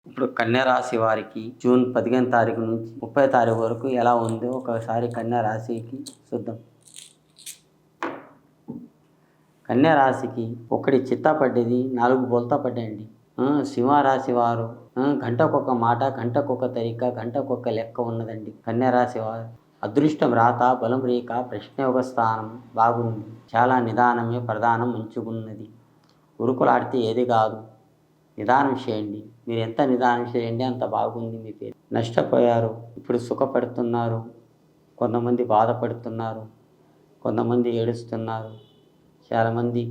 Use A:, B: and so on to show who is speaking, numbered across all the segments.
A: ఇప్పుడు కన్యా రాశి వారికి జూన్ 15 తారీఖు నుంచి 30 తారీఖు వరకు ఎలా ఉందో ఒకసారి కన్యా రాశికి చూద్దాం. కన్యా రాశికి ఒకటి చిత్తా పడ్డది, 4 బోల్తా పడ్డాయండి. సింహరాశి వారు గంటకొక మాట, గంటకొక తరిక, గంటకొక లెక్క ఉన్నదండి. కన్యా రాశి వారు అదృష్టం రాత, బలం రేఖ, ప్రశ్నయోగ స్థానం బాగుంది. చాలా నిదానమే ప్రధానం, మంచిగున్నది. ఉరుకులాడితే ఏది కాదు, నిదానం చేయండి. మీరు ఎంత నిదానం చేయండి అంత బాగుంది మీ పేరు. నష్టపోయారు, ఇప్పుడు సుఖపడుతున్నారు. కొంతమంది బాధపడుతున్నారు, కొంతమంది ఏడుస్తున్నారు. చాలామంది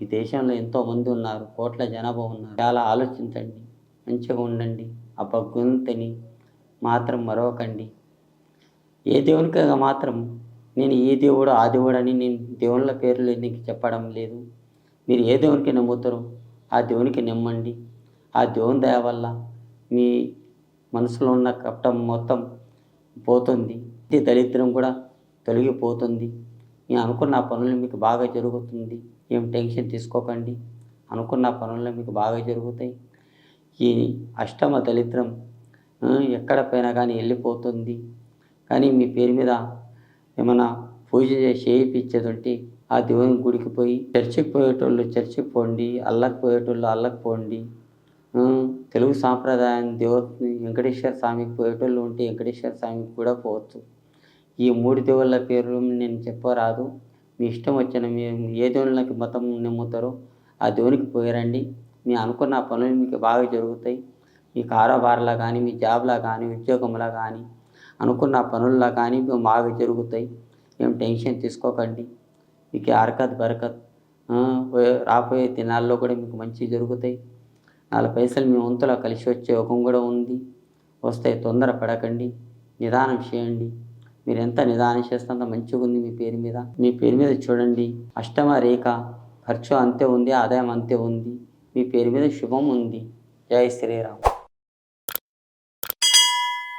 A: ఈ దేశంలో ఎంతోమంది ఉన్నారు, కోట్ల జనాభా ఉన్నారు. చాలా ఆలోచించండి, మంచిగా ఉండండి. ఆ భగవంతుని మాత్రం మరవకండి. ఏ దేవునికైనా మాత్రం నేను ఈ దేవుడు ఆ దేవుడు అని నేను దేవుళ్ళ పేర్లు నీకు చెప్పడం లేదు. మీరు ఏ దేవునికి నమ్ముతారో ఆ దేవునికి నమ్మండి. ఆ దేవుని దయ వల్ల మీ మనసులో ఉన్న కపటం మొత్తం పోతుంది. దరిద్రం కూడా తొలగిపోతుంది. మీరు అనుకున్న పనులు మీకు బాగా జరుగుతుంది. ఏం టెన్షన్ తీసుకోకండి. అనుకున్న పనులు మీకు బాగా జరుగుతాయి. ఈ అష్టమ దరిద్రం ఎక్కడ పోయినా కానీ వెళ్ళిపోతుంది. కానీ మీ పేరు మీద ఏమైనా పూజ చేయించేది ఉంటే ఆ దేవుని గుడికి పోయి, చర్చికి పోయేటోళ్ళు చర్చికి పోండి, అల్లకి పోయేటోళ్ళు అల్లకి పోండి. తెలుగు సాంప్రదాయం దేవుని వెంకటేశ్వర స్వామికి పోయేటోళ్ళు ఉంటే వెంకటేశ్వర స్వామికి కూడా పోవచ్చు. ఈ 3 దేవుళ్ళ పేర్లు నేను చెప్పరాదు. మీ ఇష్టం వచ్చిన మీరు ఏ దేవుళ్ళకి మతం నమ్ముతారో ఆ దేవునికి పోయిరండి. మీ అనుకున్న పనులు మీకు బాగా జరుగుతాయి. మీ కారోబార్లో కానీ, మీ జాబ్లో కానీ, ఉద్యోగంలో కానీ, అనుకున్న పనుల్లో కానీ బాగా జరుగుతాయి. ఏం టెన్షన్ తీసుకోకండి. మీకు హరకత్ బరకత్ రాబోయే దినాల్లో కూడా మీకు మంచి జరుగుతాయి. 4 పైసలు మీ వంతులో కలిసి వచ్చే యోగం కూడా ఉంది. వస్తాయి, తొందర పడకండి, నిదానం చేయండి. మీరు ఎంత నిదానం చేస్తే అంత మంచిగా ఉంది మీ పేరు మీద. మీ పేరు మీద చూడండి, అష్టమ రేఖ, ఖర్చు అంతే ఉంది, ఆదాయం అంతే ఉంది. మీ పేరు మీద శుభం ఉంది. జై శ్రీరామ్.